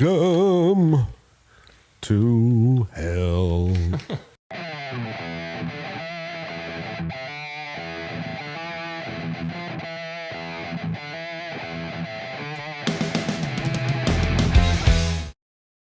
Welcome to hell.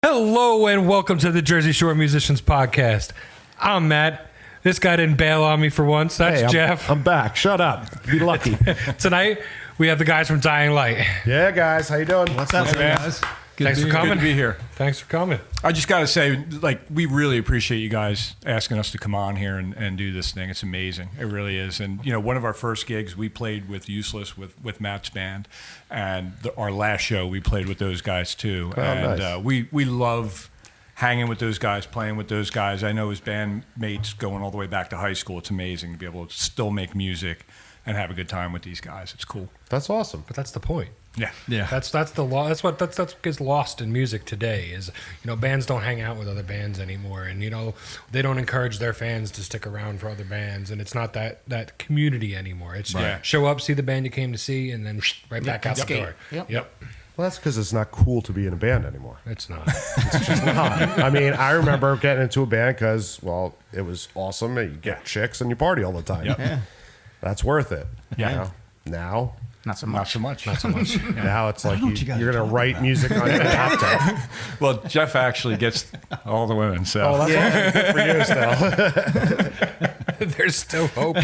Hello and welcome to the Jersey Shore Musicians Podcast. I'm Matt. This guy didn't bail on me for once. That's Jeff. I'm back. Shut up. Be lucky. Tonight, we have the guys from Dying Light. Yeah, guys. How you doing? What's up, man? guys? Thanks for coming. Good to be here. Thanks for coming. I just got to say, like, we really appreciate you guys asking us to come on here and do this thing. It's amazing. It really is. And, you know, one of our first gigs, we played with Useless with Matt's band. And our last show, we played with those guys, too. Oh, and nice. We love hanging with those guys, playing with those guys. I know his bandmates going all the way back to high school. It's amazing to be able to still make music and have a good time with these guys. It's cool. That's awesome. But that's the point. Yeah. That's what gets lost in music today is, you know, bands don't hang out with other bands anymore, and, you know, they don't encourage their fans to stick around for other bands, and it's not that community anymore. It's show up, see the band you came to see, and then right back out the door. Yep. Well, that's because it's not cool to be in a band anymore. It's not. It's just not. I mean, I remember getting into a band because, well, it was awesome. You get chicks and you party all the time. Yep. Yeah. That's worth it. Yeah. You know? Now, Not so Not much. so much. Not so much. now it's like know what you guys you're are going to talking write music on your laptop. Well, Jeff actually gets all the women, so. Oh, that's awesome. Good for you still. There's still hope.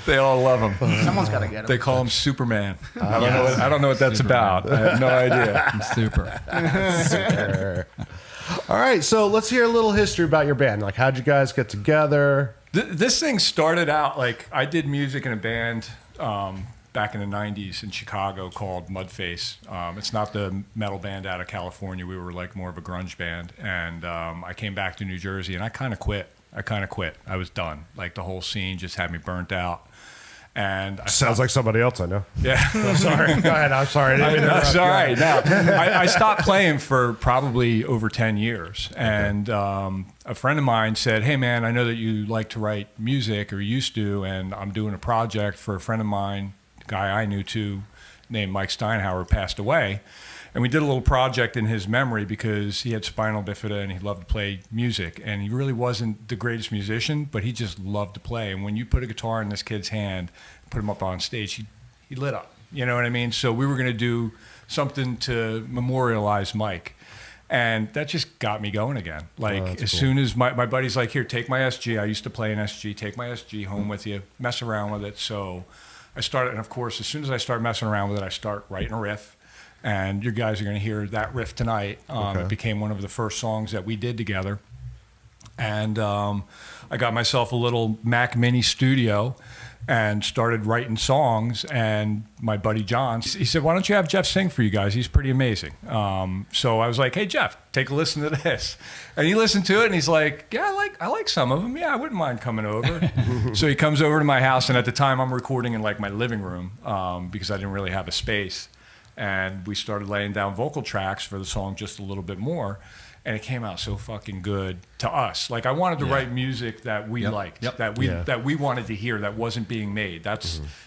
They all love him. Someone's got to get it. They call him Superman. I don't know what that's about. I have no idea. Super. All right, so let's hear a little history about your band. Like, how'd you guys get together? This thing started out like I did music in a band back in the 90s in Chicago called Mudface. It's not the metal band out of California. We were like more of a grunge band. And I came back to New Jersey and I kind of quit. I was done. Like the whole scene just had me burnt out. And Sounds like somebody else I know. yeah. Sorry. Go ahead. I'm sorry. I didn't mean to That's interrupt. all right. No, I stopped playing for probably over 10 years. And a friend of mine said, hey, man, I know that you like to write music or used to, and I'm doing a project for a friend of mine, a guy I knew too, named Mike Steinhauer, who passed away. And we did a little project in his memory because he had spinal bifida and he loved to play music. And he really wasn't the greatest musician, but he just loved to play. And when you put a guitar in this kid's hand, put him up on stage, he lit up. You know what I mean? So we were going to do something to memorialize Mike. And that just got me going again. Like, as soon as my buddy's like, here, take my SG. I used to play an SG. Take my SG home with you. Mess around with it. So I started, and of course, as soon as I start messing around with it, I start writing a riff. And you guys are going to hear that riff tonight. It became one of the first songs that we did together. And I got myself a little Mac Mini studio and started writing songs. And my buddy John, he said, why don't you have Jeff sing for you guys? He's pretty amazing. So I was like, hey, Jeff, take a listen to this. And he listened to it and he's like, yeah, I like some of them. Yeah, I wouldn't mind coming over. So he comes over to my house. And at the time I'm recording in like my living room because I didn't really have a space. And we started laying down vocal tracks for the song Just a Little Bit More. And it came out so fucking good to us. Like, I wanted to write music that we liked, that we wanted to hear, that wasn't being made. That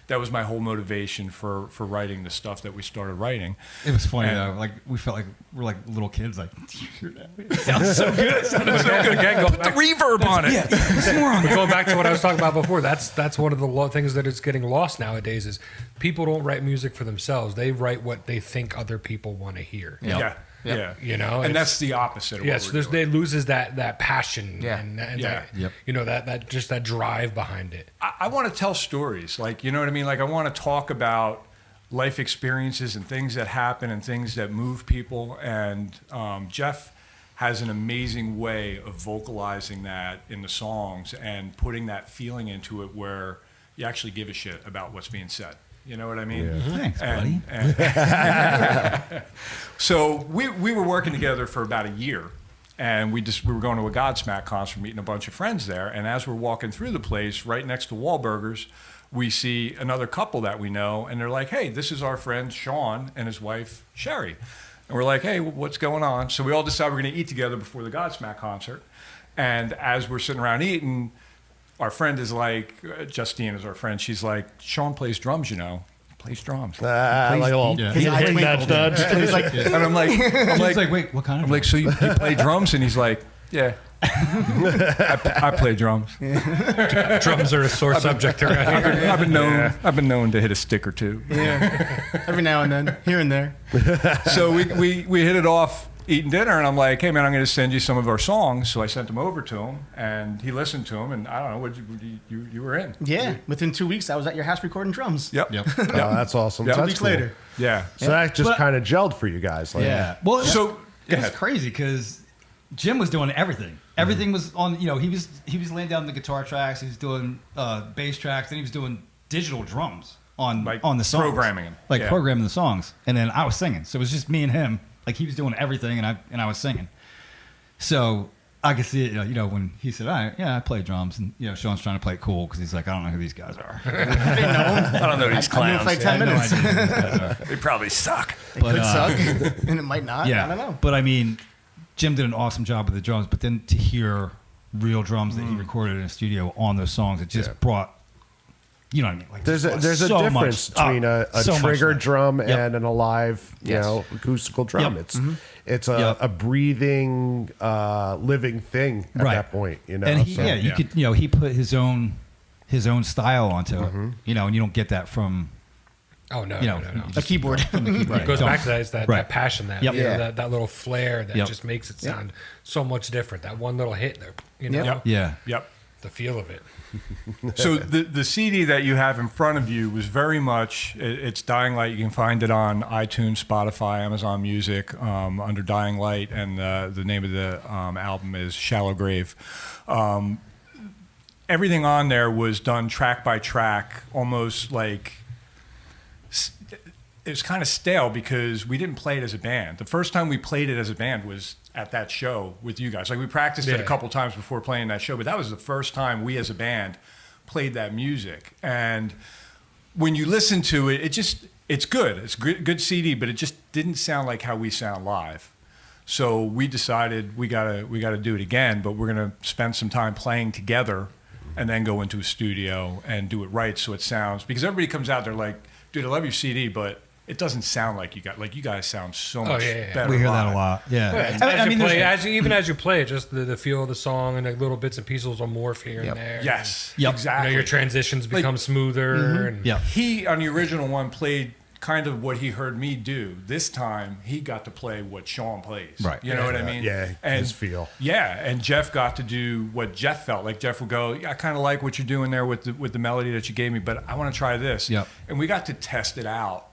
was my whole motivation for writing the stuff that we started writing. It was funny though. Like, we felt like we're like little kids. Like, do you hear that? It sounds so good. It sounded so good. Again, Put the reverb on it. Going back to what I was talking about before, that's one of the things that is getting lost nowadays is people don't write music for themselves. They write what they think other people want to hear. Yeah. Yeah, you know, and that's the opposite of what we're doing. They loses that passion and Yeah. that, you know, that just that drive behind it. I want to tell stories, like, you know what I mean? Like, I want to talk about life experiences and things that happen and things that move people. And Jeff has an amazing way of vocalizing that in the songs and putting that feeling into it where you actually give a shit about what's being said. You know what I mean? Yeah. Thanks, buddy. So we were working together for about a year, and we were going to a Godsmack concert, meeting a bunch of friends there. And as we're walking through the place, right next to Wahlburgers, we see another couple that we know, and they're like, "Hey, this is our friend Sean and his wife Sherry." And we're like, "Hey, what's going on?" So we all decide we're going to eat together before the Godsmack concert. And as we're sitting around eating, our friend is like, Justine is our friend. She's like, "Sean plays drums, you know. plays drums. Like a little Yeah. hit, His eye nudge, nudge. He's like, And I'm like, wait, what kind of? I'm like, so you play drums? And he's like, yeah. I play drums. Drums are a sore subject around here. I've been known to hit a stick or two. Yeah. Every now and then, here and there. So we hit it off eating dinner, and I'm like, hey man, I'm going to send you some of our songs. So I sent them over to him, and he listened to them, and I don't know, you were in. Yeah. Within 2 weeks, I was at your house recording drums. Yep. Yep. Oh, that's awesome. Yeah. So 2 that's weeks cool. later. Yeah. So that just But- kind of gelled for you guys. Like, Yeah. Well, So it was crazy because Jim was doing everything. Everything was on. He was laying down the guitar tracks. He was doing bass tracks. Then he was doing digital drums on the songs, programming them. like Yeah. programming the songs. And then I was singing. So it was just me and him. Like he was doing everything, and I was singing. So I could see it. When he said, "All right, yeah, I play drums," and Sean's trying to play it cool because he's like, "I don't know who these guys are. I didn't know him. I don't know these I knew him for like 10 minutes. I had no idea who these guys are." They probably suck. It But, could suck, and it might not. Yeah, I don't know. But I mean, Jim did an awesome job with the drums. But then to hear real drums that he recorded in a studio on those songs, it just brought, you know what I mean? Like There's a so difference much- between a so much trigger life. drum Yep. and an alive, Yes. acoustical drum. Yep. It's a, Yep. a breathing, living thing at Right. that point. And he, so- you could, he put his own style onto it, and you don't get that from, Oh no, no. no. A keyboard. It goes back to that. It's that Right. passion, that Yep. Yeah. that little flair that Yep. just makes it sound so much different. That one little hit there, Yep. yeah. Yep. the feel of it. So the CD that you have in front of you was very much, it's Dying Light. You can find it on iTunes, Spotify, Amazon Music, under Dying Light, and the name of the album is Shallow Grave. Everything on there was done track by track, almost like it was kind of stale because we didn't play it as a band. The first time we played it as a band was at that show with you guys. Like we practiced it a Yeah. couple times before playing that show, but that was the first time we as a band played that music. And when you listen to it, it's good. It's good CD, but it just didn't sound like how we sound live. So we decided we gotta do it again, but we're gonna spend some time playing together and then go into a studio and do it right so it sounds, because everybody comes out there like, dude, I love your CD, but it doesn't sound like you guys sound so much yeah. better. We hear that live. a lot. Yeah. Even as you play, just the feel of the song and the little bits and pieces will morph here and there. Yes, Yep. exactly. Your transitions become smoother. And Yeah. He on the original one played kind of what he heard me do. This time he got to play what Sean plays. Right. You know what I mean? Yeah, his feel. Yeah, and Jeff got to do what Jeff felt like. Jeff would go, "Yeah, I kind of like what you're doing there with the melody that you gave me, but I want to try this." Yep. And we got to test it out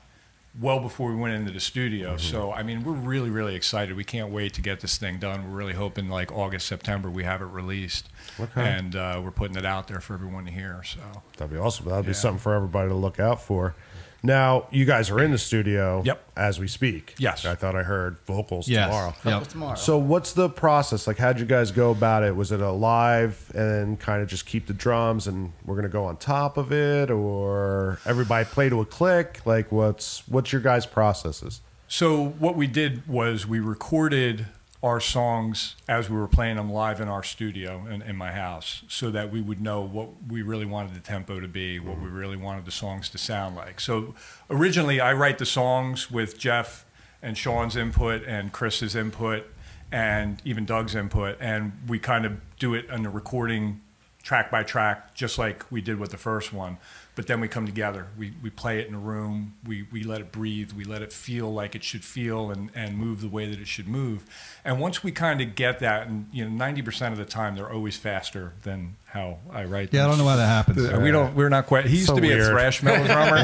well before we went into the studio. So I mean, we're really, really excited. We can't wait to get this thing done. We're really hoping like August, September we have it released, and we're putting it out there for everyone to hear. So That'd be awesome. That'd be Yeah. something for everybody to look out for. Now, you guys are in the studio Yep. as we speak. Yes. I thought I heard vocals Yes. tomorrow. Yep. Tomorrow. So what's the process? Like, how'd you guys go about it? Was it a live and kind of just keep the drums and we're going to go on top of it, or everybody play to a click? Like, what's your guys' processes? So what we did was we recorded our songs as we were playing them live in our studio in my house, so that we would know what we really wanted the tempo to be, what we really wanted the songs to sound like. So originally I write the songs with Jeff and Sean's input and Chris's input and even Doug's input, and we kind of do it on the recording track by track, just like we did with the first one. But then we come together, we play it in a room, we let it breathe, we let it feel like it should feel and move the way that it should move. And once we kind of get that, and 90% of the time they're always faster than how I write them. Yeah, I don't know why that happens. We're not quite. He used So to be weird. a thrash metal drummer.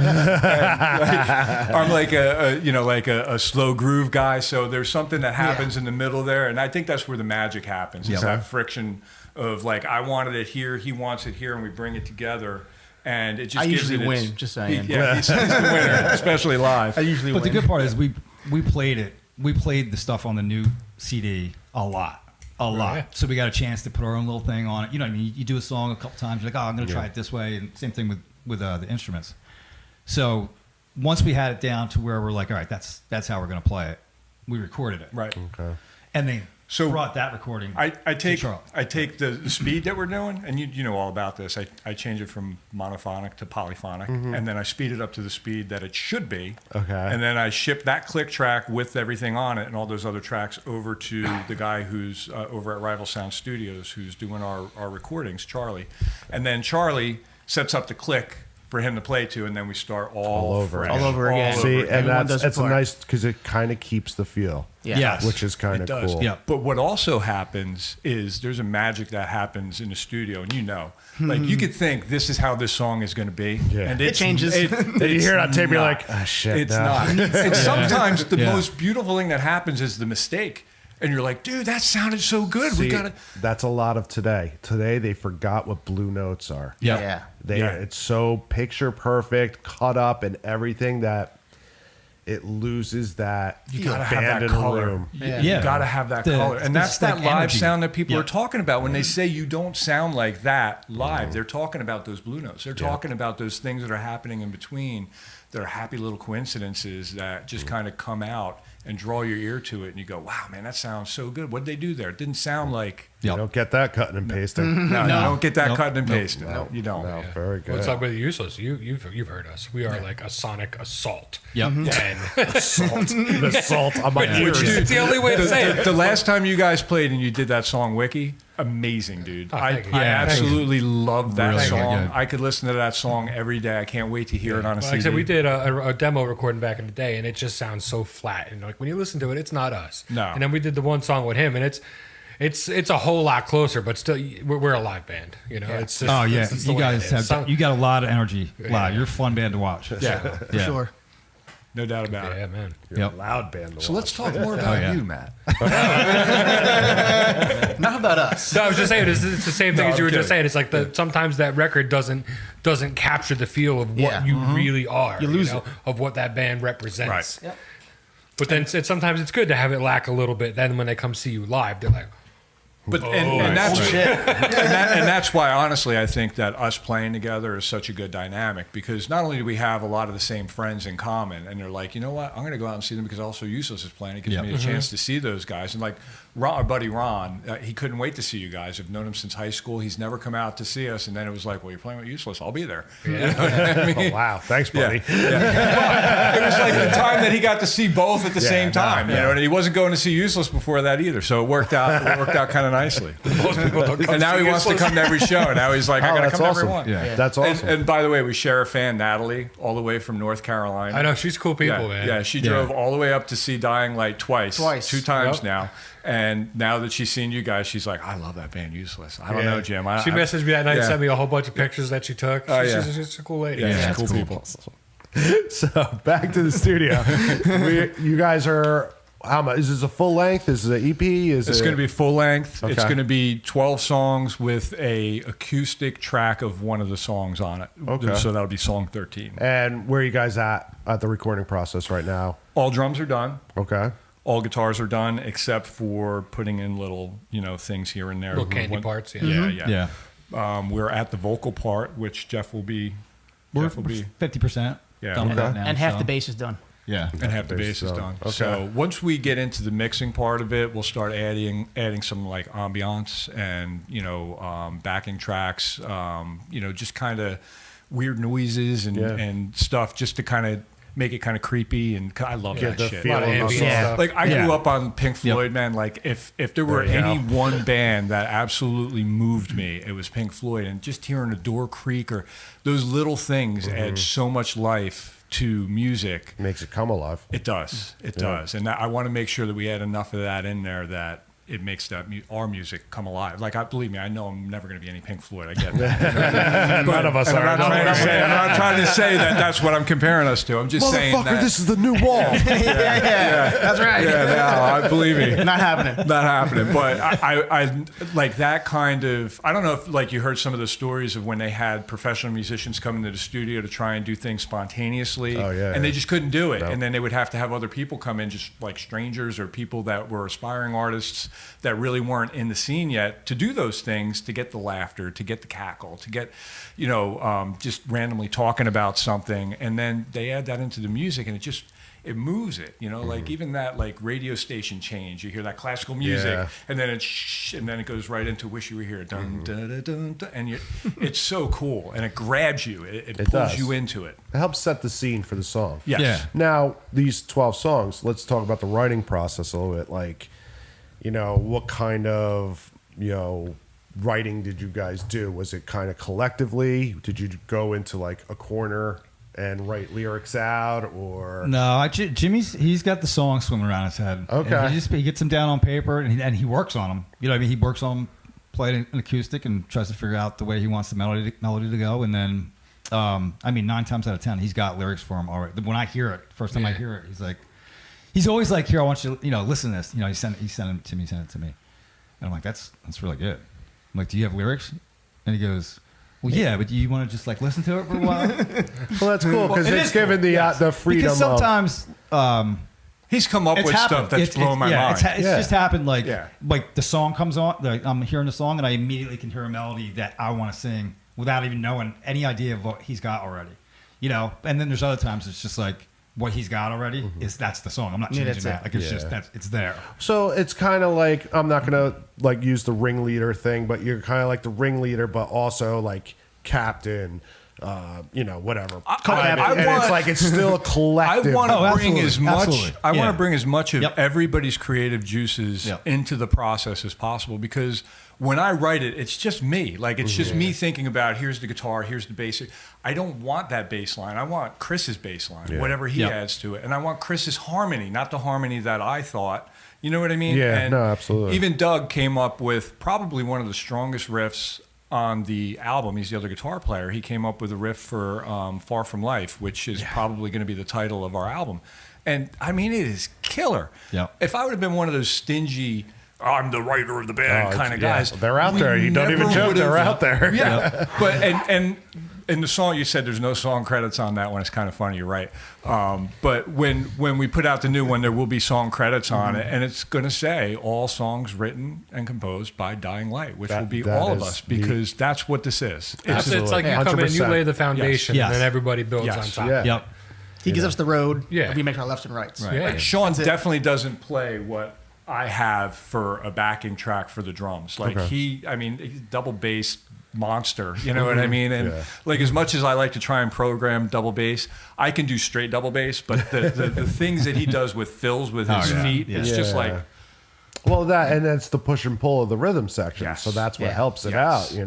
I'm like a slow groove guy. So there's something that happens in the middle there, and I think that's where the magic happens. It's Yeah. that friction of like, I wanted it here, he wants it here, and we bring it together. And it just I gives usually it its- win, just saying. Yeah, he's the winner, especially live. I usually But win. the good part is we played it. We played the stuff on the new CD a lot. yeah. So we got a chance to put our own little thing on it. You know what I mean? You do a song a couple times, you're like, oh, I'm going to try it this way. And same thing with the instruments. So once we had it down to where we're like, all right, that's how we're going to play it, we recorded it. Right. Okay. And then So brought that recording. I take Charles. the speed that we're doing, and you know all about this. I change it from monophonic to polyphonic, and then I speed it up to the speed that it should be. Okay. And then I ship that click track with everything on it and all those other tracks over to the guy who's over at Rival Sound Studios, who's doing our recordings, Charlie. And then Charlie sets up the click for him to play to, and then we start all over fresh. again. All over again. See, and Everyone does that's it a for- nice because it kind of keeps the feel, Yeah. Yes. which is kind It of does. cool. Yeah. But what also happens is there's a magic that happens in the studio, and like you could think this is how this song is going to be, Yeah. and It changes. Then you hear it on tape, you're not. like, oh shit, It's no. not. And sometimes the Yeah. most beautiful thing that happens is the mistake, and you're like, dude, that sounded so good. See, We got to. that's a lot of today. Today they forgot what blue notes are. Yep. Yeah. It's so picture perfect, cut up, and everything that it loses that You gotta have band that in a color. room. Yeah. You gotta have that color, and that's that like live energy. sound that people Yeah. are talking about when they say you don't sound like that live. They're talking about those blue notes. They're talking about those things that are happening in between. That are happy little coincidences that just kind of come out and draw your ear to it, and you go, "Wow, man, that sounds so good." What did they do there? It didn't sound like. You Yep. don't get that cutting and pasting. No, you don't get that Nope. cutting and Nope. pasting. You don't. No, very good. Well, it's like with Useless. You've heard us. We are like a sonic assault. Yep. And the salt on my ears. it's the only way to say it. The last time you guys played and you did that song Wiki, amazing, dude. Oh, I thank you. I Yeah, absolutely love that Really song. good. I could listen to that song every day. I can't wait to hear it on a Well, CD. like I said, we did a demo recording back in the day, and it just sounds so flat. And like when you listen to it, it's not us. No. And then we did the one song with him, and it's a whole lot closer, but still, we're a live band. You know, it's just, Oh yeah, it's just the you way it guys is. have Some- you got a lot of energy live. Yeah. You're a fun band to watch. Yeah, For sure. no doubt about yeah, it. man. You're Yep. a loud band. To So let's watch. talk more about yeah. you, Matt. Not about us. No, I was just saying it's the same thing No, as you were I'm just kidding. saying. It's like sometimes that record doesn't capture the feel of what Yeah. you really are. You lose know, it. of what that band represents. Right. Yep. But then sometimes it's good to have it lack a little bit. Then when they come see you live, they're like, But and that's Shit. and that's why honestly I think that us playing together is such a good dynamic, because not only do we have a lot of the same friends in common, and they're like, you know what, I'm going to go out and see them because also Useless is playing. It gives Yeah. me a chance to see those guys. And like Ron, our buddy Ron, he couldn't wait to see you guys. I've known him since high school. He's never come out to see us, and then it was like, well, you're playing with Useless, I'll be there. Oh, wow. Thanks, buddy. It was like the time that he got to see both at the same time. yeah. You know, and he wasn't going to see Useless before that either. So it worked out. It worked out kind of nicely. most people don't come And now see he wants to Useless. come to every show. Now he's like, I Oh, got to that's come to awesome. every one. Yeah. That's awesome. And by the way, we share a fan, Natalie, all the way from North Carolina. I know she's cool people, Yeah, man. yeah, she drove all the way up to see Dying Light twice. 2 times Yep. now. And now that she's seen you guys, she's like, I love that band Useless. I don't know, Jim. She messaged me that night, yeah. sent me a whole bunch of pictures that she took. Oh, yeah. She's a cool lady. Yeah, that's cool cool. people. So back to the studio. You guys are how much? Is this a full length? Is it an EP? It's going to be full length. It's Okay. going to be 12 songs with a acoustic track of one of the songs on it. Okay. So that'll be song 13. And where are you guys at the recording process right now? All drums are done. Okay. All guitars are done except for putting in little, things here and there. Little candy parts, yeah. Yeah. Yeah. We're at the vocal part, which Jeff will be. We're Jeff will be 50%. Yeah. done with Okay. that now, And half so- the bass is done. Yeah. and have the bass is done. So once we get into the mixing part of it, we'll start adding some like ambiance and backing tracks, just kind of weird noises and stuff, just to kind of make it kind of creepy. And I love Get that the shit. feel A lot of of the ambient song. stuff. Like I Yeah. grew up on Pink Yep. Floyd, man. Like if there were There you any go. one band that absolutely moved me, it was Pink Floyd. And just hearing a door creak or those little things add so much life to music. Makes it come alive. It does. It does. And I want to make sure that we add enough of that in there that it makes our music come alive. Like, believe me, I know I'm never going to be any Pink Floyd. I get that. None of us And are. I'm not trying to say that that's what I'm comparing us to. I'm just saying Motherfucker, that. this is the new wall. That's right. Yeah, no, I believe me. Not happening. Not happening. But I like that kind of. I don't know if like you heard some of the stories of when they had professional musicians come into the studio to try and do things spontaneously. Oh, yeah, and they yeah. just couldn't do it. No. And then they would have to have other people come in, just like strangers or people that were aspiring artists that really weren't in the scene yet, to do those things, to get the laughter, to get the cackle, to get, just randomly talking about something. And then they add that into the music, and it moves it, like even that like radio station change, you hear that classical music and then and then it goes right into Wish You Were Here, dun, dun, dun, dun, dun, and it's so cool and it grabs you, it pulls does. you into it. It helps set the scene for the song. Yes. Yeah. Now, these 12 songs, let's talk about the writing process a little bit. Like, what kind of, writing did you guys do? Was it kind of collectively? Did you go into like a corner and write lyrics out, or No, he's got the song swimming around his head. Okay. And he gets them down on paper and he works on them. You know what I mean? He works on them, play an acoustic and tries to figure out the way he wants the melody to go. And then, 9 times out of 10, he's got lyrics for him already. When I hear it, first time I hear it, he's always like, here, I want you to, listen to this. He sent it to me. And I'm like, that's really good. I'm like, do you have lyrics? And he goes, well, yeah, but do you want to just like listen to it for a while? well, that's cool because it's given the freedom. Because sometimes he's come up it's with happened. stuff that's blown my mind. It's just happened like Yeah. like the song comes on, I'm hearing the song and I immediately can hear a melody that I want to sing without even knowing any idea of what he's got already. And then there's other times it's just like what he's got already that's the song. I'm not changing that. Like it's just it's there. So it's kind of like, I'm not gonna like use the ringleader thing, but you're kind of like the ringleader, but also like captain, whatever. It's like it's still a collective. I want to bring absolutely. as much. Absolutely. I want Yeah. to bring as much of Yep. everybody's creative juices Yep. into the process as possible, because when I write it, it's just me. Like it's just me thinking about here's the guitar, here's the bass. I don't want that bass line. I want Chris's bass line, whatever he Yep. adds to it, and I want Chris's harmony, not the harmony that I thought. You know what I mean? Yeah, And no, absolutely. Even Doug came up with probably one of the strongest riffs on the album. He's the other guitar player. He came up with a riff for Far From Life, which is probably going to be the title of our album. And I mean, it is killer. Yeah. If I would have been one of those stingy, I'm the writer of the band kind of guys. They're out we there. You don't even never joke. They're would've- out there. Yeah. But and in the song, you said there's no song credits on that one. It's kind of funny. You're right. But when we put out the new one, there will be song credits on it, and it's going to say all songs written and composed by Dying Light, which will be that all of is us, because that's what this is. It's like you come in, you 100%. lay the foundation, Yes. and then everybody builds Yes. on top. Yeah. Yep. He gives us the road. Yeah. We make our lefts and rights. Right. Yeah. Like Sean definitely doesn't play what I have for a backing track for the drums. Like he's double bass monster, you know what I mean? And like as much as I like to try and program double bass, I can do straight double bass, but the things that he does with fills with his feet, it's just like Well, and that's the push and pull of the rhythm section. Yes. So that's what Yeah. helps it Yes. out,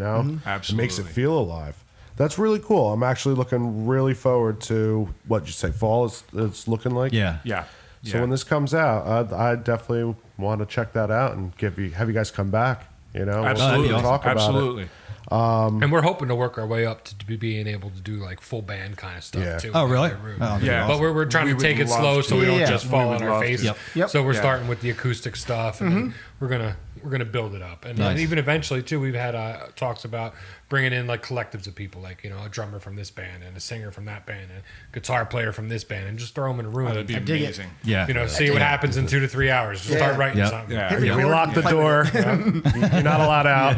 Absolutely. It makes it feel alive. That's really cool. I'm actually looking really forward to what you say fall is it's looking like. Yeah. yeah. So when this comes out, I definitely want to check that out and have you guys come back. We'll Absolutely. talk about it. Absolutely. And we're hoping to work our way up to being able to do like full band kind of stuff Yeah. too. Oh, in really? the room. Oh, Yeah. But we're trying We to would take it love slow to. so we don't Yeah. just We fall would on our love to. faces. Yep. So we're Yeah. starting with the acoustic stuff, and then we're gonna build it up, and Nice. even eventually too. We've had talks about bringing in like collectives of people, like a drummer from this band and a singer from that band and a guitar player from this band, and just throw them in a room. That'd be and, dig it. amazing. Yeah. see what happens in 2 to 3 hours. Just start writing Yep. something. Yeah. We lock the door. You're not allowed out.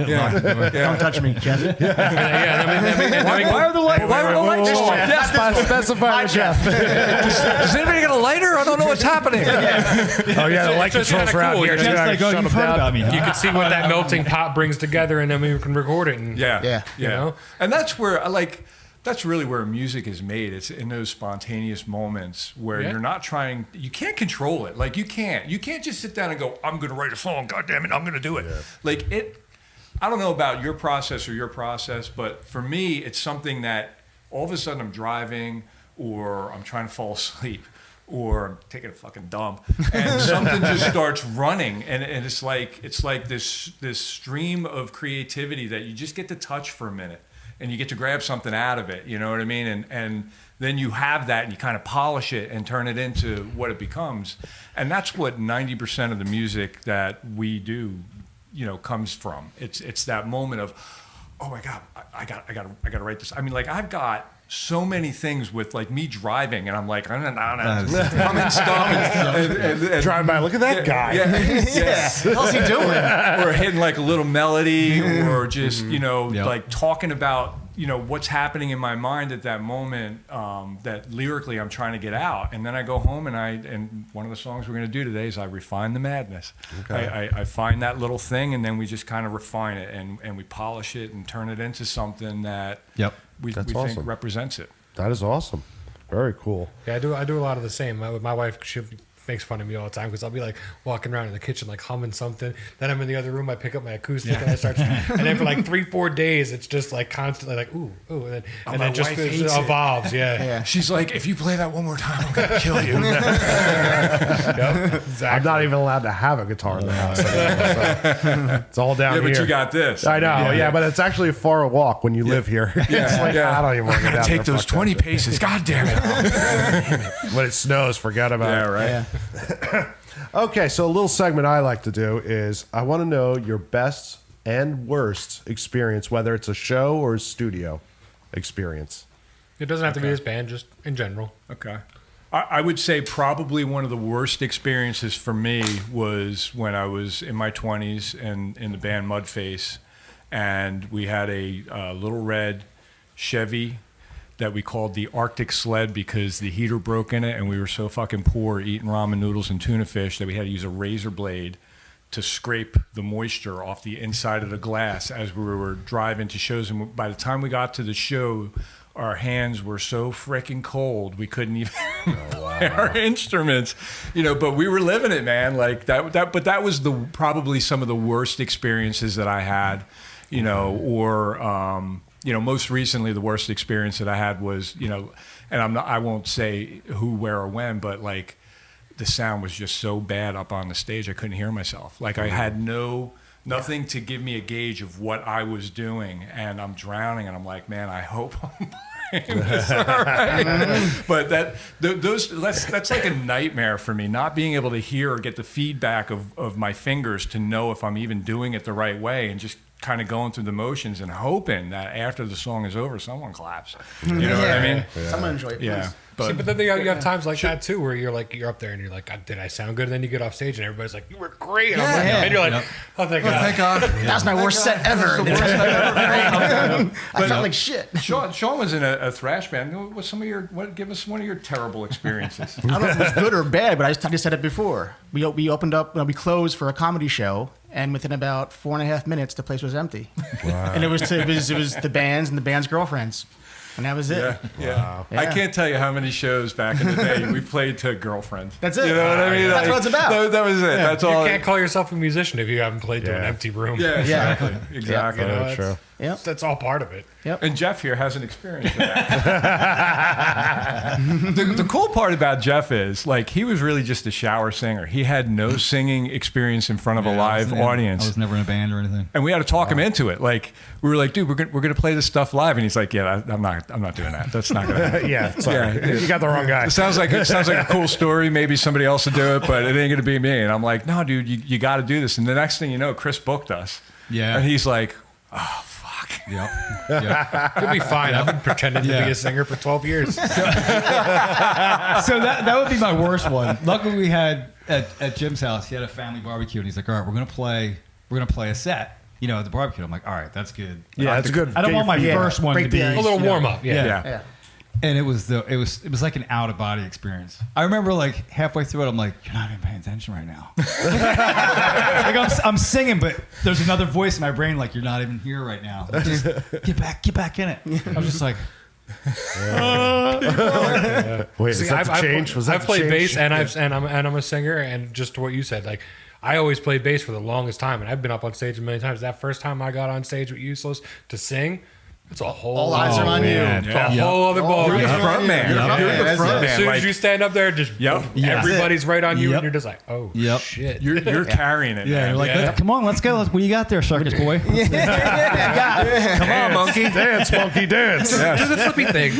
Don't touch me, Jeff. Why are the lights? Why are the lights on? Yes, specify with Jeff. Does anybody get a lighter? I don't know what's happening. Oh yeah, the light So it's controls kinda are out cool, here. you're too. just I like, oh, shut you've them heard down. about me, huh? You can see what that melting pot brings together, and then we can record it. And Yeah. Yeah. Yeah. And that's where that's really where music is made. It's in those spontaneous moments where Yeah. you're not trying, you can't control it. Like you can't just sit down and go, I'm going to write a song. God damn it. I'm going to do it. Like I don't know about your process, but for me, it's something that all of a sudden I'm driving or I'm trying to fall asleep or I'm taking a fucking dump and something just starts running and it's like this stream of creativity that you just get to touch for a minute and you get to grab something out of it, you know what I mean? And then you have that and you kind of polish it and turn it into what it becomes. And that's what 90% of the music that we do, comes from. It's that moment of, oh my God, I got to write this. I mean, like I've got so many things with like me driving and I'm like, I'm humming stuff and Drive by. Look at that guy. How's he doing? or hitting like a little melody or just, like talking about, what's happening in my mind at that moment, that lyrically I'm trying to get out. And then I go home and one of the songs we're going to do today is I Refine the Madness. Okay. I find that little thing, and then we just kind of refine it and we polish it and turn it into something that we That's think awesome. represents it. That is awesome. Very cool. Yeah, I do a lot of the same. My wife, she makes fun of me all the time because I'll be like walking around in the kitchen like humming something. Then I'm in the other room. I pick up my acoustic and I start. And then for like 3-4 days, it's just like constantly like ooh, and then my just wife it hates it. evolves. Yeah. She's like, if you play that one more time, I'm gonna kill you. Yep, exactly. I'm not even allowed to have a guitar in the house anymore, so it's all down Yeah, here. but you got this. I know, yeah, but it's actually a far walk when you live here. It's like, I don't even want to get down Take there, those fuck 20 that paces. God damn it. shit. When it snows, forget about Yeah, it. right. Yeah. Okay, so a little segment I like to do is I want to know your best and worst experience, whether it's a show or a studio experience. It doesn't have to be this band, just in general. Okay. I would say probably one of the worst experiences for me was when I was in my 20s and in the band Mudface, and we had a little red Chevy that we called the Arctic Sled because the heater broke in it, and we were so fucking poor eating ramen noodles and tuna fish that we had to use a razor blade to scrape the moisture off the inside of the glass as we were driving to shows. And by the time we got to the show, our hands were so freaking cold we couldn't even play our instruments, but we were living it, man. Like that but that was probably some of the worst experiences that I had, most recently the worst experience that I had was, and I won't say who, where, or when, but like the sound was just so bad up on the stage I couldn't hear myself. Like I had nothing to give me a gauge of what I was doing, and I'm drowning, and I'm like, man, I hope I'm playing this all right. But that's like a nightmare for me, not being able to hear or get the feedback of my fingers to know if I'm even doing it the right way, and just kind of going through the motions and hoping that after the song is over, someone claps. You know what I mean? Someone enjoy it. Yeah. Please. See, but then you have times like that too, where you're up there and you're like, did I sound good? And then you get off stage and everybody's like, you were great. And, and you're like, oh, thank God. Thank God. That was my worst set ever. I felt like shit. Sean was in a thrash band. Give us one of your terrible experiences. I don't know if it was good or bad, but I just said it before. We opened up, we closed for a comedy show, and within about 4.5 minutes, the place was empty. Wow. And it was the bands and the band's girlfriends. And that was it. Yeah. Yeah. I can't tell you how many shows back in the day we played to girlfriends. That's it. You know what I mean? That's what it's about. That was it. That's You all. can't call yourself a musician if you haven't played to an empty room. Yeah, exactly. You know, Very true. Yep. That's all part of it. Yep. And Jeff here has an experience with that. The cool part about Jeff is, like, he was really just a shower singer. He had no singing experience in front of a live audience. I was never in a band or anything. And we had to talk him into it. Like, we were like, dude, we're gonna play this stuff live, and he's like, yeah, I'm not doing that. That's not gonna happen. Yeah, sorry. Yeah. You got the wrong guy. It sounds like a cool story. Maybe somebody else will do it, but it ain't gonna be me. And I'm like, no, dude, you got to do this. And the next thing you know, Chris booked us. Yeah. And he's like, oh fuck. Yep. You'll be fine. I've been pretending to be a singer for 12 years. So that would be my worst one. Luckily, we had at Jim's house. He had a family barbecue, and he's like, "All right, we're gonna play a set." At the barbecue. I'm like, "All right, that's good." Yeah, it's good. I don't want my first one to break be the ice. A little warm up. Yeah. Yeah. And it was like an out of body experience. I remember like halfway through it, I'm like, "You're not even paying attention right now." Like I'm singing, but there's another voice in my brain like, "You're not even here right now. Just get back in it." I was just like, Wait, is that the change? Was that I've the played change? bass and I'm a singer, and just to what you said, like I always played bass for the longest time, and I've been up on stage a million times. That first time I got on stage with Useless to sing, it's a whole All eyes are on you. It's a whole other ball. You're the front man. You're the front As soon man. as you stand up there, just everybody's right on you, Yep. and you're just like, oh Yep. shit. You're carrying it. "Yeah." man. You're like, "Come on, let's go. What do you got there, circus boy?" Come on, monkey. Dance, monkey, dance. Do the flippy thing.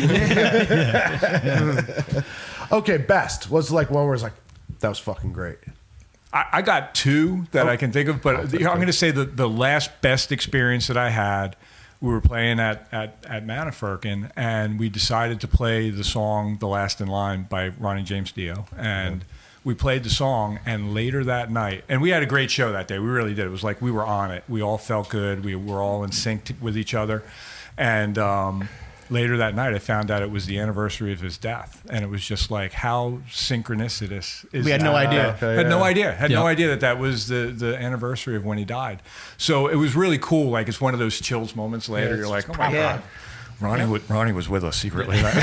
Okay, best was like one where it's like, that was fucking great. I got two that I can think of, but I'm going to say the last best experience that I had. We were playing at Manafirkin, and we decided to play the song "The Last in Line" by Ronnie James Dio, and we played the song. And later that night, and we had a great show that day. We really did. It was like we were on it. We all felt good. We were all in sync with each other. And later that night, I found out it was the anniversary of his death, and it was just like, how synchronicitous is We had that? no idea. Okay, Had no yeah. idea. Had no idea that that was the anniversary of when he died. So it was really cool. Like, it's one of those chills moments later. You're like, oh my God. Ronnie was with us secretly. But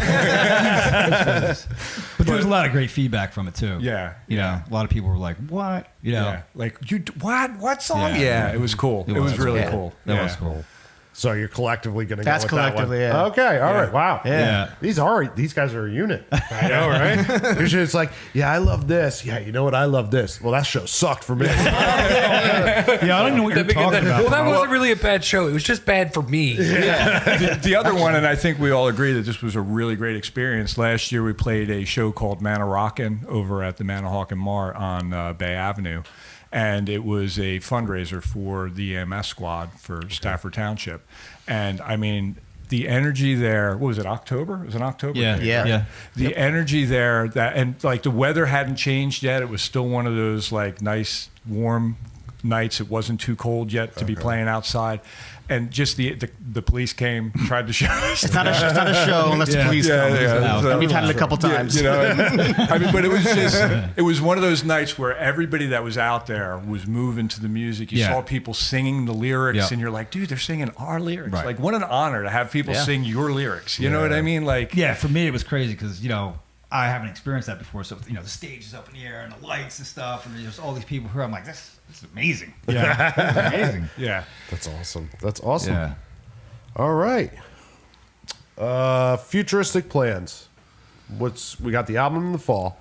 there was a lot of great feedback from it too. Yeah, You know, a lot of people were like, "What?" You know. Yeah. Like, what song? Yeah. Yeah, it was cool. It was really cool. cool. That Yeah. was cool. So you're collectively going to go That's with that one. collectively, yeah. Okay, all right, wow. Yeah. These guys are a unit. I know, right? Usually it's like, yeah, I love this. Yeah, you know what? I love this. Well, that show sucked for me. Yeah, I don't know what you're talking about. Well, that wasn't really a bad show. It was just bad for me. The other one, and I think we all agree that this was a really great experience. Last year, we played a show called Manahawkin over at the Manahawkin Mar on Bay Avenue. And it was a fundraiser for the EMS squad for Stafford Township. And I mean, the energy there, what was it, October? It was in October? Yeah. Yeah. The energy there, and like the weather hadn't changed yet. It was still one of those like nice, warm nights. It wasn't too cold yet to be playing outside. And just the police came, tried to show us. It's not a show unless the police come. And we've had it a couple times. You know, I mean, but it was just, it was one of those nights where everybody that was out there was moving to the music. You Yeah. saw people singing the lyrics, Yeah. and you're like, dude, they're singing our lyrics. Right. Like, what an honor to have people Yeah. sing your lyrics. You know what I mean? Like, Yeah, for me it was crazy because I haven't experienced that before. So the stage is up in the air and the lights and stuff, and there's all these people who I'm like, this is amazing. Yeah, this is amazing. yeah. That's awesome. That's awesome. Yeah. All right. Futuristic plans. We got the album in the fall.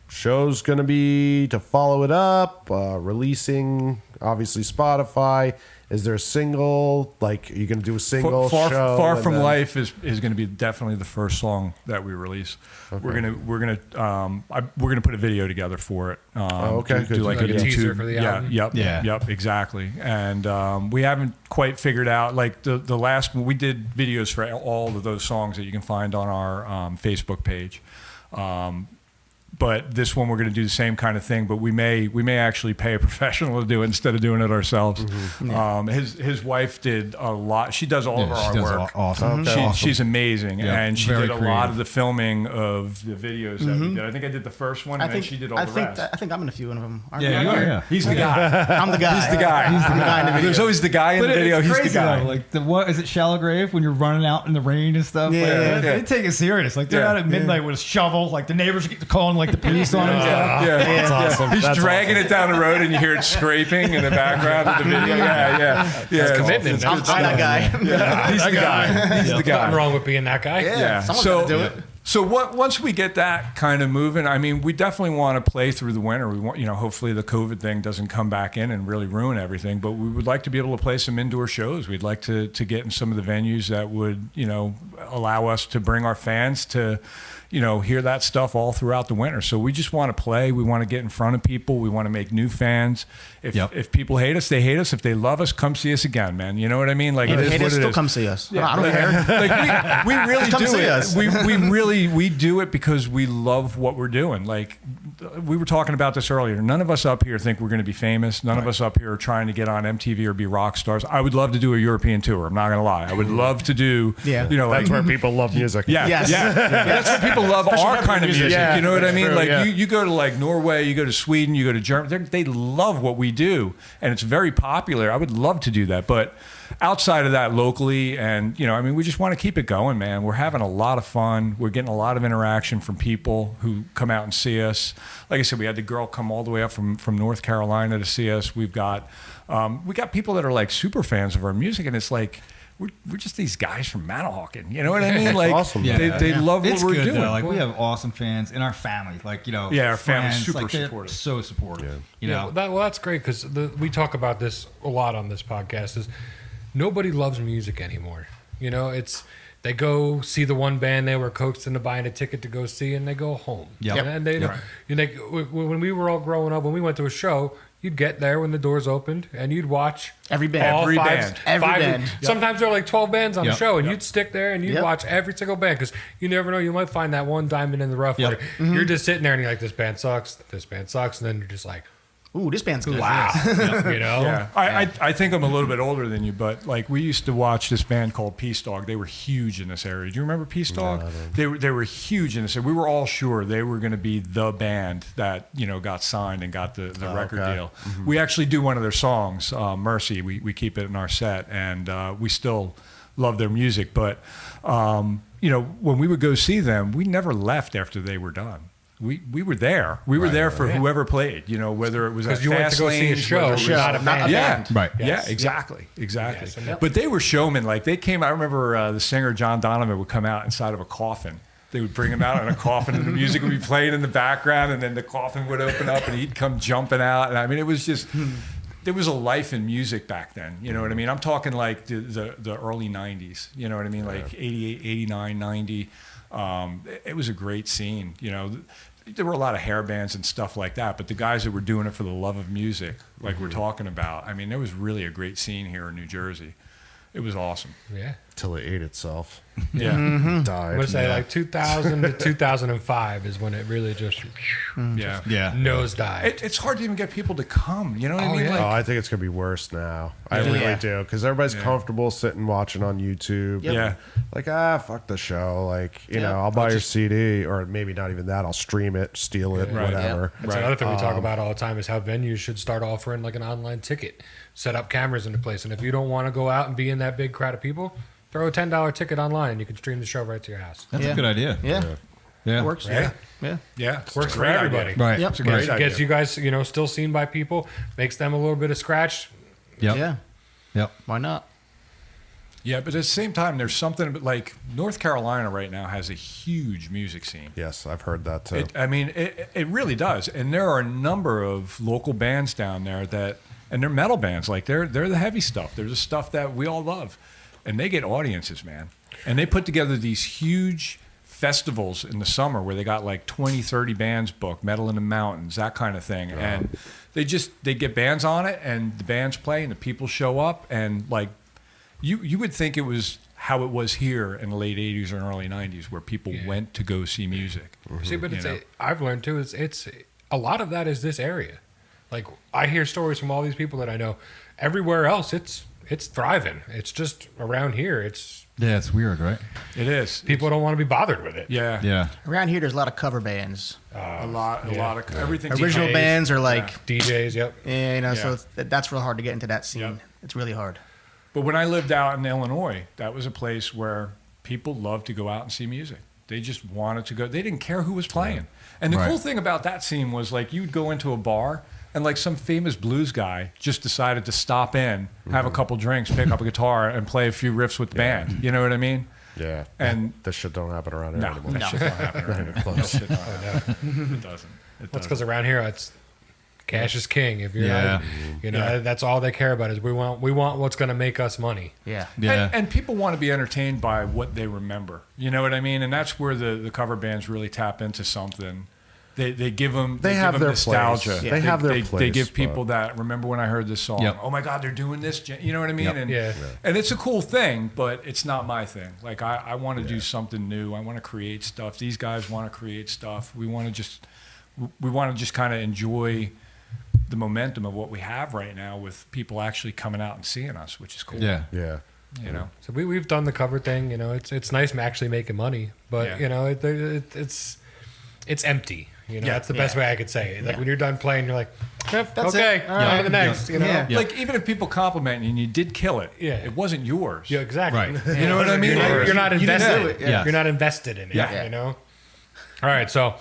Show's going to be to follow it up, releasing, obviously, Spotify. Is there a single? Like, are you going to do a single Far, show? Far and from then- Life is going to be definitely the first song that we release. We're gonna put a video together for it. okay, good. do like Like a a teaser YouTube. for the album? Yep, exactly. And we haven't quite figured out like the last we did videos for all of those songs that you can find on our Facebook page. But this one we're going to do the same kind of thing, but we may actually pay a professional to do it instead of doing it ourselves. His wife did a lot. She does all of our She does artwork. awesome. She's amazing, Yeah, and she very did a lot creative. of the filming of the videos that we did. I think I did the first one, and then she did all the rest. I think I'm in a few of them. Aren't Yeah, you are. Yeah. He's the guy. I'm the guy. He's the guy. He's the guy in the video. There's always the guy in the video. It's He's crazy the guy. though. Like what is it? Shallow Grave when you're running out in the rain and stuff. Yeah, Like, yeah, they take it serious. Like they're Yeah. out at midnight with a shovel. Like the neighbors get calling like the police on him. Yeah, That's awesome. He's That's dragging it down the road, and you hear it scraping in the background of the video. Yeah. That's commitment. I'm that guy. He's the guy. He's the guy. Nothing wrong with being that guy. Yeah. Someone's So, gotta do it. so once we get that kind of moving, I mean, we definitely want to play through the winter. We want, hopefully the COVID thing doesn't come back in and really ruin everything. But we would like to be able to play some indoor shows. We'd like to get in some of the venues that would, allow us to bring our fans to, hear that stuff all throughout the winter. So we just want to play. We want to get in front of people. We want to make new fans. If people hate us, they hate us. If they love us, come see us again, man. You know what I mean? Like, If it you is hate what us, it still is. come see us. Yeah, I don't care. Like we really Come do see it. us. We do it because we love what we're doing. Like we were talking about this earlier. None of us up here think we're going to be famous. None of us up here are trying to get on MTV or be rock stars. I would love to do a European tour. I'm not going to lie. I would love to do. Yeah. That's where people love music. Yeah, Yes. yeah. That's what people love our kind of music. Yeah, you know what I that's mean? true, Like yeah. you go to like Norway, you go to Sweden, you go to Germany. They love what we do, and it's very popular. I would love to do that, but outside of that, locally, and we just want to keep it going, man. We're having a lot of fun. We're getting a lot of interaction from people who come out and see us. Like I said, we had the girl come all the way up from North Carolina to see us. We got people that are like super fans of our music, and it's like. We're just these guys from Manahawkin. You know what I mean? Like, awesome. they love what It's we're good doing. though. Like we have awesome fans in our family. Like Yeah, our family's friends, super like, they're supportive. So supportive. You know. That's great because we talk about this a lot on this podcast. Is nobody loves music anymore. They go see the one band they were coaxed into buying a ticket to go see, and they go home. Yep. And they, when we were all growing up, when we went to a show, you'd get there when the doors opened, and you'd watch Every band. all Every five, band. Every five- band. Sometimes there are like 12 bands on Yep. the show, and you'd stick there and you'd Yep. watch every single band because you never know, you might find that one diamond in the rough. Yep. Where you're just sitting there and you're like, this band sucks, and then you're just like, Ooh, this band's good. Wow. You know? Yeah, I think I'm a little bit older than you, but like we used to watch this band called Peacedog. They were huge in this area. Do you remember Peacedog? No, they were huge in this area. We were all sure they were going to be the band that got signed and got the record deal. Mm-hmm. We actually do one of their songs, Mercy. We keep it in our set, and we still love their music. But when we would go see them, we never left after they were done. We were there. We were there for whoever played, whether it was at Because you went to go see a show, not a band. Yeah, Right. Yeah, exactly. Yes, But they were showmen. Like they came. I remember the singer John Donovan would come out inside of a coffin. They would bring him out in a coffin, and the music would be playing in the background, and then the coffin would open up, and he'd come jumping out. And I mean, it was just. There was a life in music back then. You know what I mean? I'm talking like the early 90s. You know what I mean? Like 88, 89, 90. It was a great scene. There were a lot of hair bands and stuff like that, but the guys that were doing it for the love of music, like we're talking about, I mean, there was really a great scene here in New Jersey. It was awesome. Yeah. Till it ate itself. Yeah. Died. I'm going to say like 2000 to 2005 is when it really just Yeah. Yeah. nosedived. It's hard to even get people to come. You know what I mean? yeah. Like, Oh, I think it's gonna be worse now. I Yeah. really do, because everybody's Yeah. comfortable sitting watching on YouTube. Yep. Yeah. Like, fuck the show. Like, Yeah. I'll buy your CD, or maybe not even that. I'll stream it, steal it, Right. whatever. That's another thing we talk about all the time is how venues should start offering like an online ticket, set up cameras into place, and if you don't want to go out and be in that big crowd of people, throw a $10 ticket online and you can stream the show right to your house. That's Yeah. a good idea. Yeah. Yeah. It works. Right? Yeah. Yeah. Works for everybody. Right. Yep. It's a great Gets, idea. gets you guys, still seen by people, makes them a little bit of scratch. Yep. Yeah. Yep. Why not? Yeah, but at the same time, there's something like North Carolina right now has a huge music scene. Yes, I've heard that too. It really does, and there are a number of local bands down there and they're metal bands. Like they're the heavy stuff. They're the stuff that we all love, and they get audiences, man. And they put together these huge festivals in the summer where they got like 20, 30 bands booked, Metal in the Mountains, that kind of thing. And they get bands on it, and the bands play, and the people show up, and like you would think it was how it was here in the late 80s and early 90s, where people went to go see music. See, but You know? I've learned too, it's a lot of that is this area. Like I hear stories from all these people that I know. Everywhere else, it's thriving. It's just around here. Yeah, it's weird, right? It is. People don't want to be bothered with it. Yeah. Yeah. Around here, there's a lot of cover bands. A lot of everything. Original DJs. bands are like, DJs, yep. so Yeah. that's real hard to get into that scene. Yep. It's really hard. But when I lived out in Illinois, that was a place where people loved to go out and see music. They just wanted to go. They didn't care who was playing. And the Right. cool thing about that scene was like you'd go into a bar and like some famous blues guy just decided to stop in, have a couple drinks, pick up a guitar, and play a few riffs with the band. You know what I mean? yeah. And This shit don't happen around here no, anymore. that shit don't happen around here. That shit don't happen. It doesn't. That's because around here, it's cash is king. If you're, Yeah. that's all they care about is we want what's going to make us money. Yeah. Yeah. And people want to be entertained by what they remember. You know what I mean? And that's where the cover bands really tap into something. They give them They have their nostalgia. place. Yeah. They have their They place, give people but- that remember when I heard this song. Yep. Oh my God, they're doing this. You know what I mean? Yep. And Yeah. and it's a cool thing, but it's not my thing. Like I want to do something new. I want to create stuff. These guys want to create stuff. We want to just kind of enjoy the momentum of what we have right now with people actually coming out and seeing us, which is cool. Yeah. Yeah. You know. So we've done the cover thing. It's nice actually making money, but Yeah. it's empty. Yeah. That's the best way I could say it. Like Yeah. when you're done playing, you're like, That's okay, it. All on to right. the next. You know. Yeah. Yeah. Like even if people compliment you and you did kill it, Yeah. it wasn't yours. Yeah, exactly. Right. You know what I mean? You're not You didn't invested. do it. Yeah. You're not invested in it. Yeah. You know. All right. So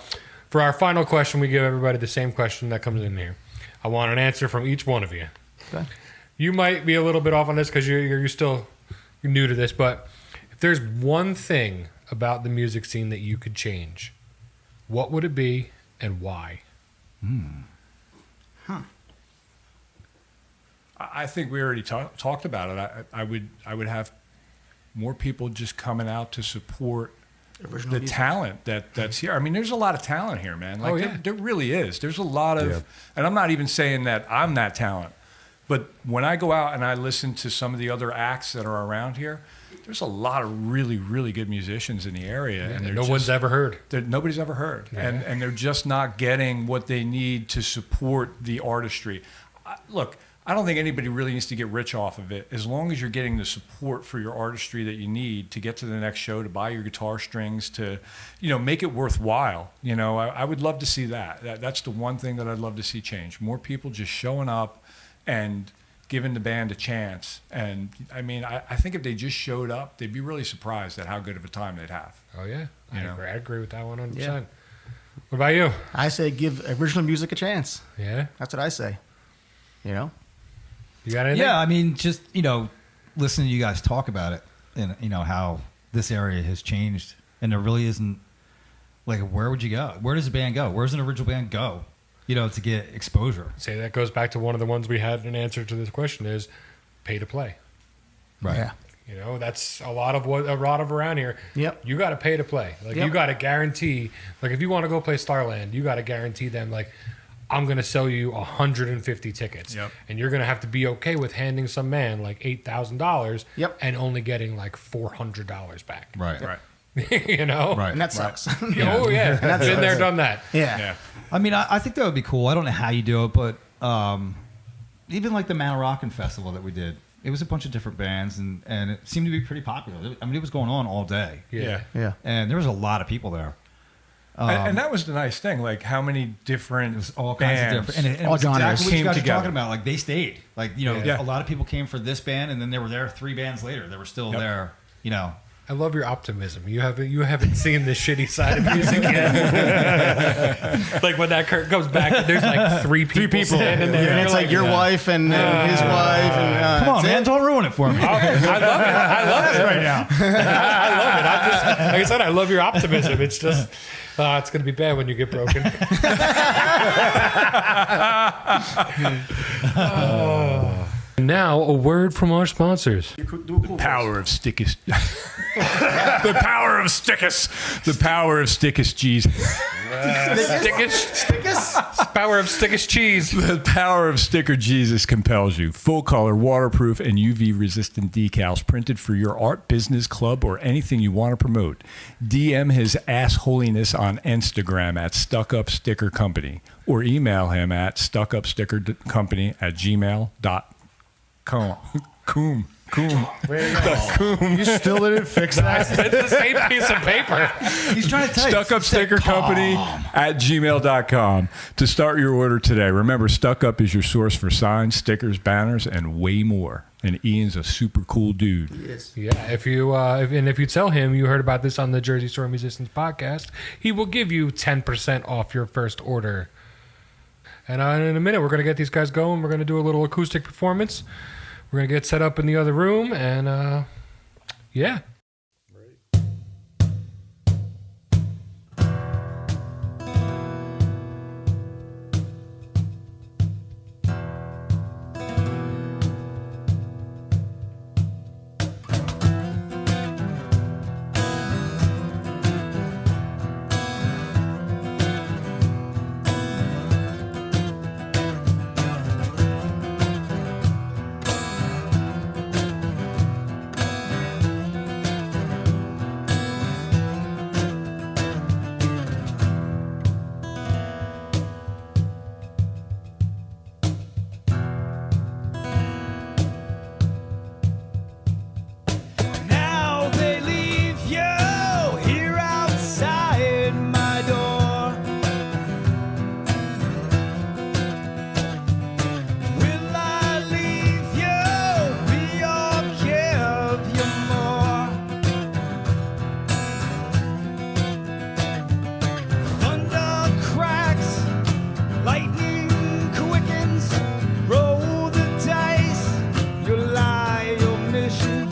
for our final question, we give everybody the same question that comes in here. I want an answer from each one of you. Okay. You might be a little bit off on this because you're new to this, but if there's one thing about the music scene that you could change, what would it be and why? I think we already talked about it. I would have more people just coming out to support Original the music. talent that's here. I mean, there's a lot of talent here, man. Like Oh, yeah. there really is. There's a lot of, Yeah. and I'm not even saying that I'm that talent, but when I go out and I listen to some of the other acts that are around here, there's a lot of really, really good musicians in the area, and no one's ever heard. Nobody's ever heard, and they're just not getting what they need to support the artistry. Look, I don't think anybody really needs to get rich off of it, as long as you're getting the support for your artistry that you need to get to the next show, to buy your guitar strings, to, make it worthwhile. I would love to see that. That's the one thing that I'd love to see change. More people just showing up and giving the band a chance. And I mean, I think if they just showed up, they'd be really surprised at how good of a time they'd have. Oh yeah, I agree with that 100%. Yeah. What about you? I say give original music a chance. Yeah, That's what I say. you got anything? Yeah, I mean, just listening to you guys talk about it, and how this area has changed, and there really isn't where would you go? Where does a band go? Where does an original band go? To get exposure. Say that goes back to one of the ones we had in answer to this question is pay to play. Right. Yeah. That's a lot of around here. Yep. You got to pay to play. You got to guarantee. If you want to go play Starland, you got to guarantee them I'm going to sell you 150 tickets. Yep. And you're going to have to be okay with handing some man $8,000. Yep. And only getting $400 back. Right. Right. Right. And that sucks. Oh yeah. Been there, done that. Yeah. I mean, I think that would be cool. I don't know how you do it, but even the Mount Rockin' Festival that we did, it was a bunch of different bands, and it seemed to be pretty popular. I mean, it was going on all day. Yeah. Yeah. And there was a lot of people there. And that was the nice thing. How many different It was all kinds of bands different, and all it was exactly genres what you came guys are together. talking about. They stayed. Yeah. A lot of people came for this band, and then they were there 3 bands later. They were still there. I love your optimism. You haven't seen the shitty side of music yet. When that curtain goes back, there's 3 people standing there. And it's your wife and his wife. And, Come on, man! Don't ruin it for me. I love it right now. I love it. I'm just, like I said, I love your optimism. It's just, it's going to be bad when you get broken. Now, a word from our sponsors. power of Stickus. The power of Stickus. The power of Stickus cheese. Stickus? Power of Stickus cheese. The power of Sticker Jesus compels you. Full color, waterproof, and UV resistant decals printed for your art, business, club, or anything you want to promote. DM his assholiness on Instagram at Stuckup Sticker Company, or email him at stuckupstickercompany@gmail.com. Coom. You still didn't fix that? It's the same piece of paper. He's trying to tell you. StuckUpStickerCompany@gmail.com to start your order today. Remember, StuckUp is your source for signs, stickers, banners, and way more. And Ian's a super cool dude. Yeah, if you tell him you heard about this on the Jersey Shore Musicians podcast, he will give you 10% off your first order. And in a minute, we're going to get these guys going. We're going to do a little acoustic performance. We're going to get set up in the other room, and yeah. Now they leave you here outside my door. Will I leave you, be or give you more? Thunder cracks, lightning quickens, roll the dice, your lie, your mission.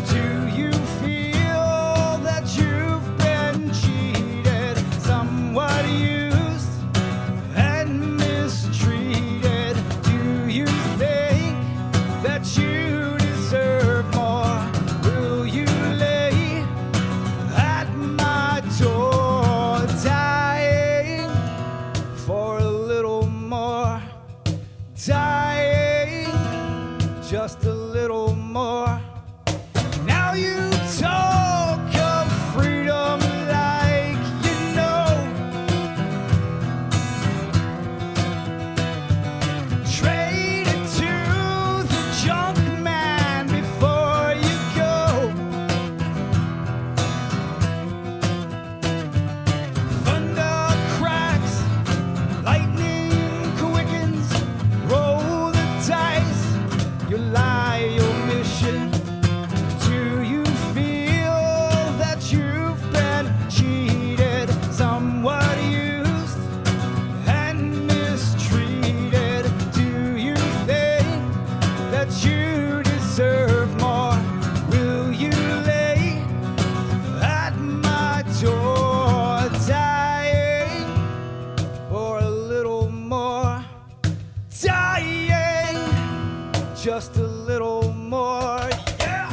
Do you feel that you've been cheated, somewhat used and mistreated? Do you think that you deserve more? Will you lay at my door, dying for a little more? Dying just a little more. Now you dying just a little more. Yeah.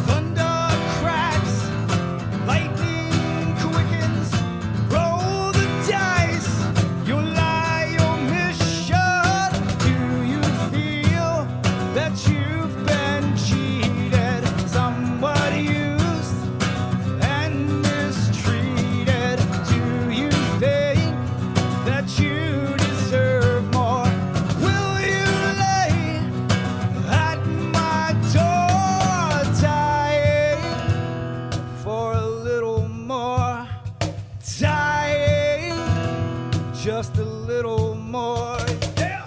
Thunder cracks, lightning quickens, roll the dice. You'll lie your mission. Do you feel that you've been cheated, somewhat used and mistreated? Do you think that you deserve more? Will you lay at my door, dying for a little more, dying just a little more? Yeah.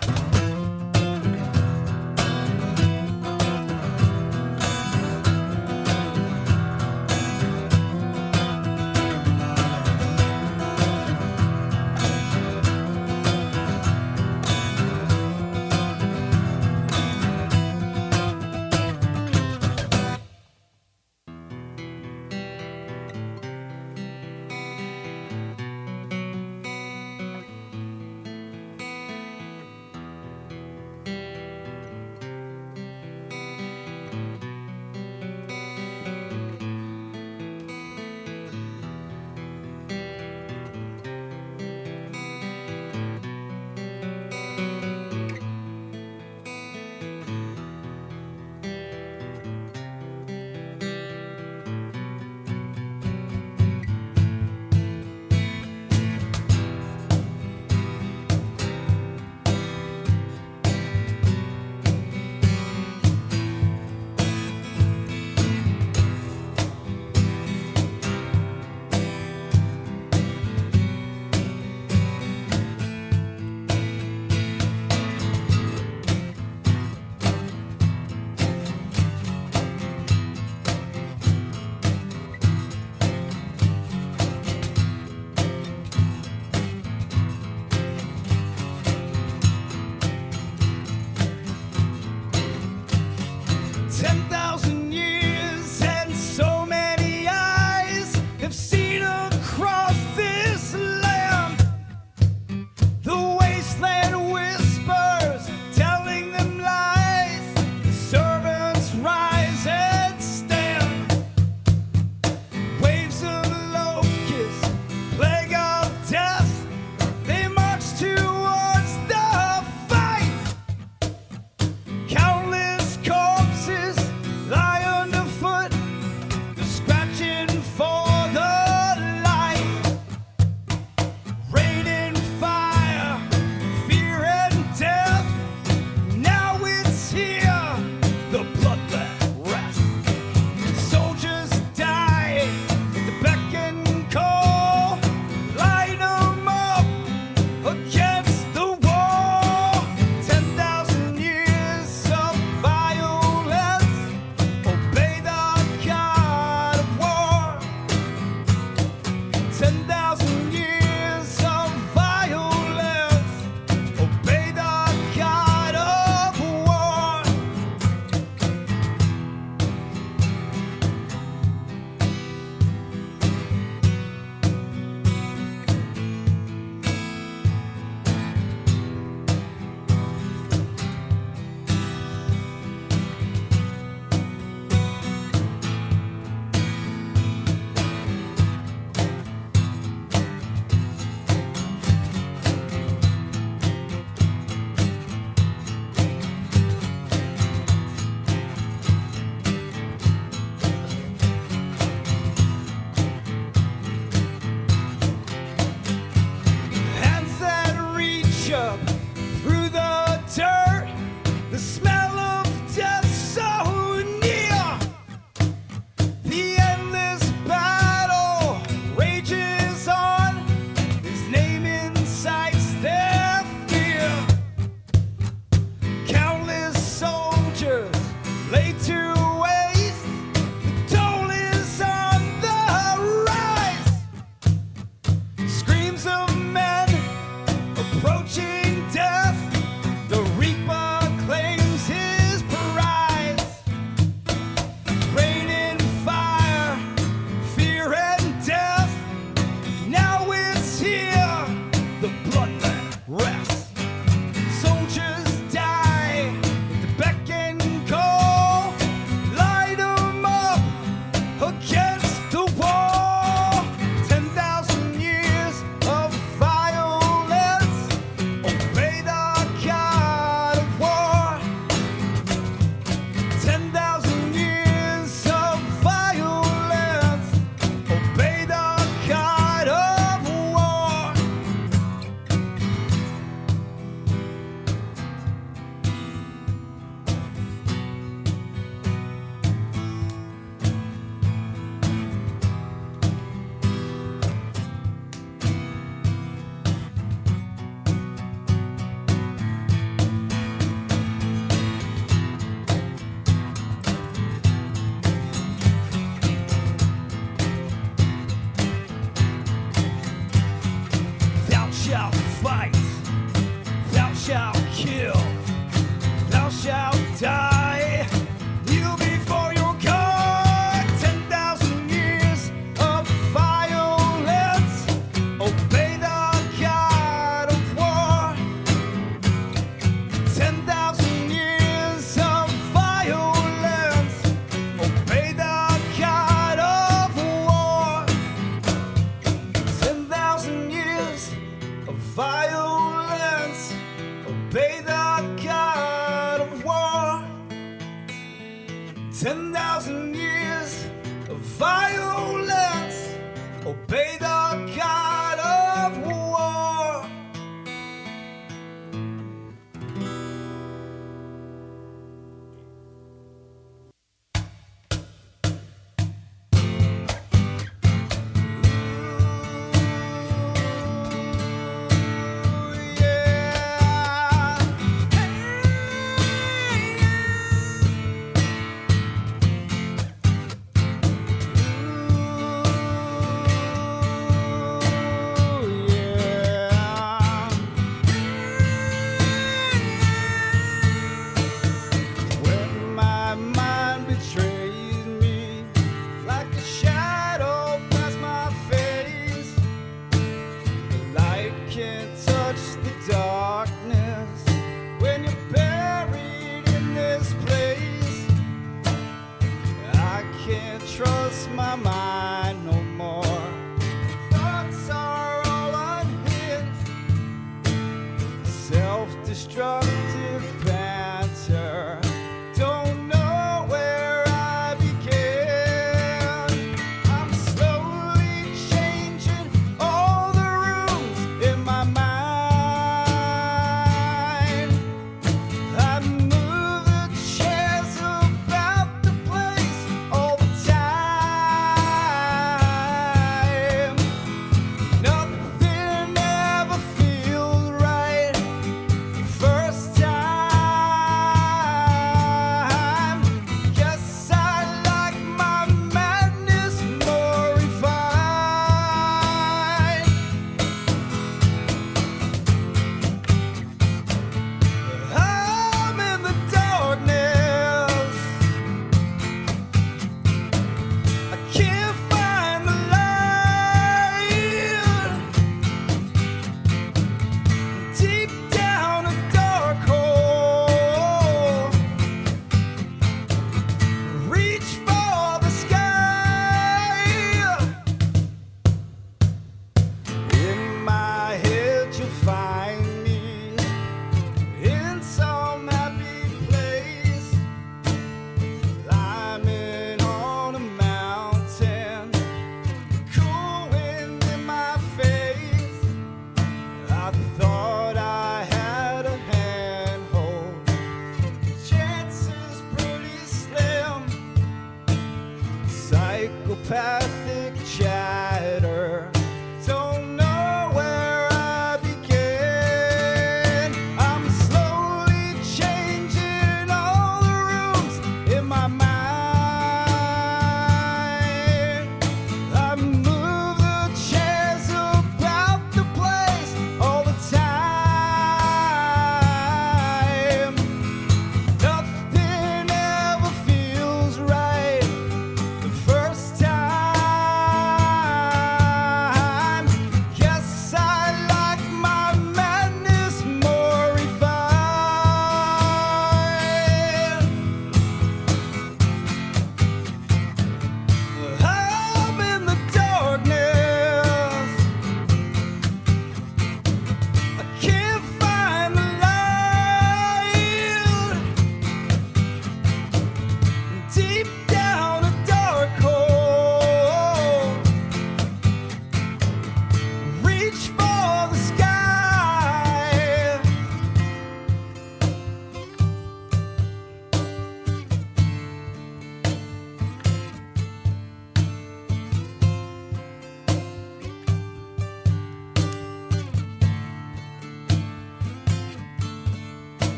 Scream dreams of men approaching death. The reaper claims his prize. Rain and fire, fear and death. Now it's here, the bloodlet rests. Soldiers die at the beck and call. Light 'em up against the wall. 10,000 years of violence. Obey the God of war. 10,000 years of violence. Obey the God of war. Thou shalt fight, thou shalt kill, thou shalt die. Kneel before your God. 10,000 years of violence. Obey the God of war. 10,000 years of violence. Obey the God of war. 10,000 years of violence. Obey the God of war. 10,000 years of violence. Obey the God of war. When my mind betrays me, like a shadow past my face, the light can't touch the darkness. When you're buried in this place, I can't trust my mind no more. Thoughts are all unhinged, self-destructive banter. Don't know where I began. I'm slowly changing all the rooms in my mind. I move the chairs about the place all the time.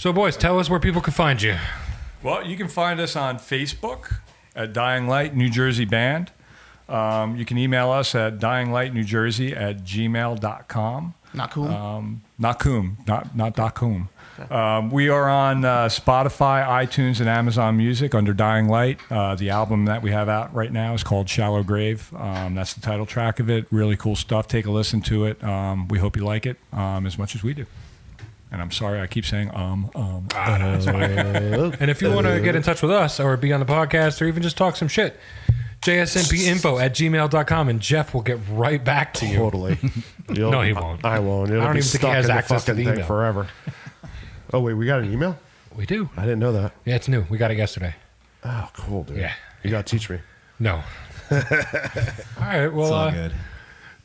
So, boys, tell us where people can find you. Well, you can find us on Facebook at Dying Light New Jersey Band. You can email us at dyinlightnewjersey@gmail.com. Not cool. Not coom, not .com. We are on Spotify, iTunes, and Amazon Music under Dying Light. The album that we have out right now is called Shallow Grave. That's the title track of it. Really cool stuff. Take a listen to it. We hope you like it as much as we do. And I'm sorry, I keep saying No, that's fine. And if you want to get in touch with us or be on the podcast or even just talk some shit, jsmpinfo@gmail.com, and Jeff will get right back to you. Totally. No, he won't. I won't. It'll I don't be even think he stuck has in the access to fucking the thing email. forever. Oh, wait, we got an email? We do. I didn't know that. Yeah, it's new. We got it yesterday. Oh, cool, dude. Yeah. You got to teach me. No. All right. Well, It's all good.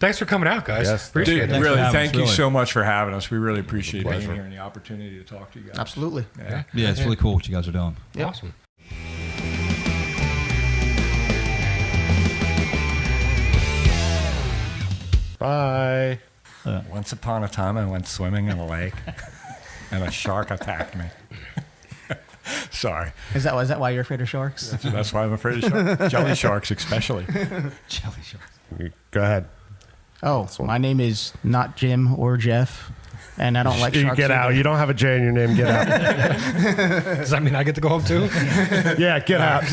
thanks for coming out, guys. Yes, Appreciate Dude, it. Thanks for really, having thank us, you really. so much for having us. We really appreciate being Pleasure. here and the opportunity to talk to you guys. Absolutely. Yeah. Yeah, it's really cool what you guys are doing. Yep. Awesome. Bye. Once upon a time, I went swimming in a lake, and a shark attacked me. Sorry. Is that why you're afraid of sharks? That's why I'm afraid of sharks. Jelly sharks, especially. Jelly sharks. Go ahead. Oh, my name is not Jim or Jeff, and I don't like You sharks. get out. either. You don't have a J in your name. Get out. Does that mean I get to go home too? Yeah, get out.